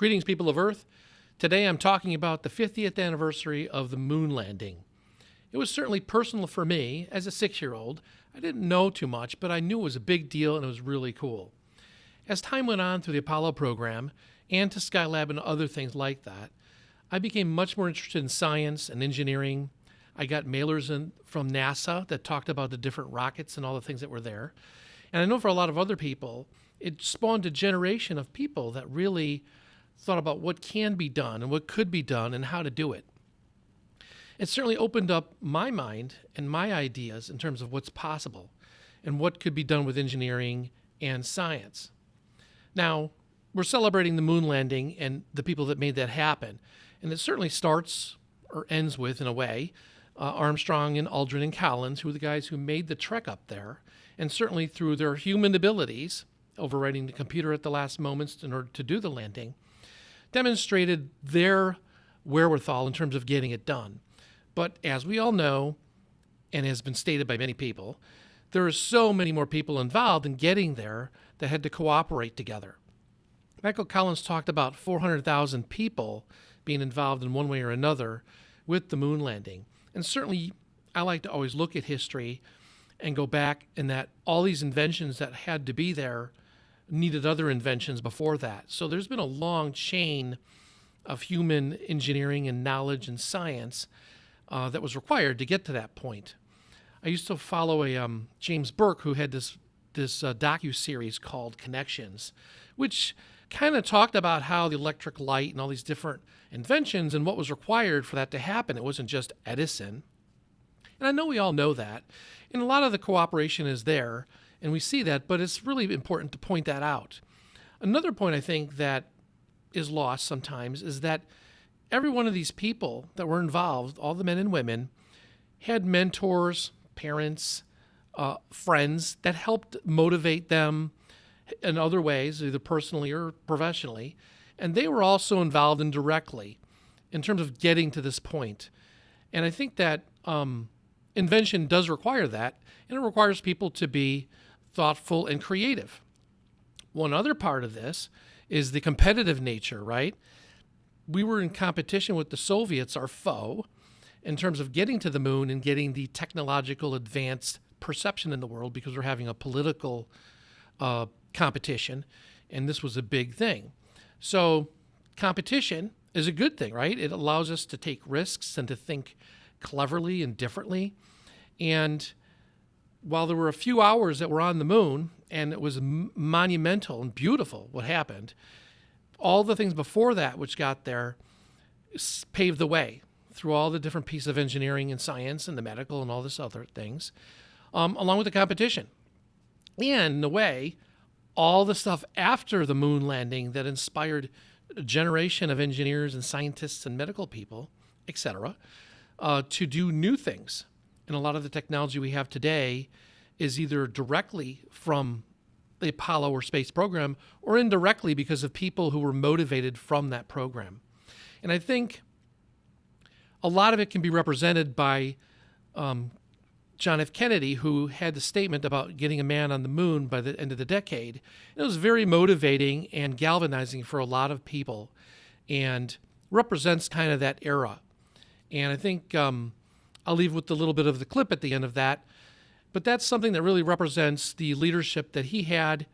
Greetings, people of Earth. Today I'm talking about the 50th anniversary of the moon landing. It was certainly personal for me. As a 6-year-old, I didn't know too much, but I knew it was a big deal and it was really cool. As time went on through the Apollo program and to Skylab and other things like that, I became much more interested in science and engineering. I got mailers from NASA that talked about the different rockets and all the things that were there. And I know for a lot of other people, it spawned a generation of people that really thought about what can be done and what could be done and how to do it. It certainly opened up my mind and my ideas in terms of what's possible and what could be done with engineering and science. Now, we're celebrating the moon landing and the people that made that happen. And it certainly starts or ends with, in a way, Armstrong and Aldrin and Collins, who were the guys who made the trek up there, and certainly through their human abilities, overriding the computer at the last moments in order to do the landing, demonstrated their wherewithal in terms of getting it done. But as we all know, and has been stated by many people, there are so many more people involved in getting there that had to cooperate together. Michael Collins talked about 400,000 people being involved in one way or another with the moon landing. And certainly, I like to always look at history and go back in that all these inventions that had to be there needed other inventions before that. So there's been a long chain of human engineering and knowledge and science that was required to get to that point. I used to follow a James Burke who had this docu-series called Connections, which kind of talked about how the electric light and all these different inventions and what was required for that to happen. It wasn't just Edison. And I know we all know that. And a lot of the cooperation is there, and we see that, but it's really important to point that out. Another point I think that is lost sometimes is that every one of these people that were involved, all the men and women, had mentors, parents, friends that helped motivate them in other ways, either personally or professionally. And they were also involved indirectly in terms of getting to this point. And I think that invention does require that, and it requires people to be thoughtful and creative. One other part of this is the competitive nature, right? We were in competition with the Soviets, our foe, in terms of getting to the moon and getting the technological advanced perception in the world because we're having a political competition, and this was a big thing. So competition is a good thing, right? It allows us to take risks and to think cleverly and differently. And while there were a few hours that were on the moon, and it was monumental and beautiful what happened, all the things before that which got there paved the way through all the different pieces of engineering and science and the medical and all this other things, along with the competition. And in a way, all the stuff after the moon landing that inspired a generation of engineers and scientists and medical people, etc., to do new things. And a lot of the technology we have today is either directly from the Apollo or space program or indirectly because of people who were motivated from that program. And I think a lot of it can be represented by John F. Kennedy, who had the statement about getting a man on the moon by the end of the decade. It was very motivating and galvanizing for a lot of people and represents kind of that era. And I think I'll leave with a little bit of the clip at the end of that. But that's something that really represents the leadership that he had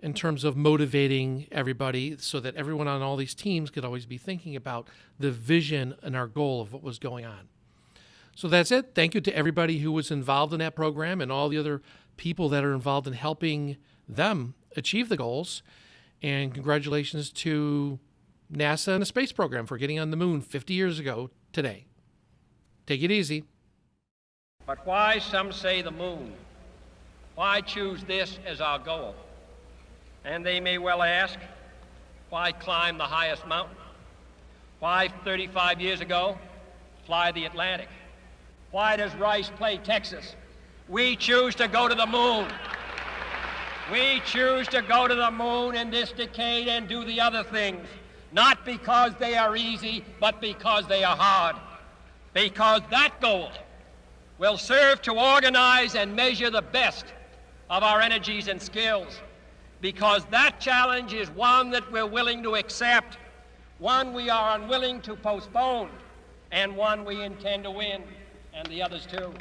in terms of motivating everybody so that everyone on all these teams could always be thinking about the vision and our goal of what was going on. So that's it. Thank you to everybody who was involved in that program and all the other people that are involved in helping them achieve the goals. And congratulations to NASA and the space program for getting on the moon 50 years ago today. Take it easy. But why, some say, the moon? Why choose this as our goal? And they may well ask, why climb the highest mountain? Why, 35 years ago, fly the Atlantic? Why does Rice play Texas? We choose to go to the moon. We choose to go to the moon in this decade and do the other things, not because they are easy, but because they are hard. Because that goal will serve to organize and measure the best of our energies and skills. Because that challenge is one that we're willing to accept one we are unwilling to postpone, and one we intend to win, and the others too.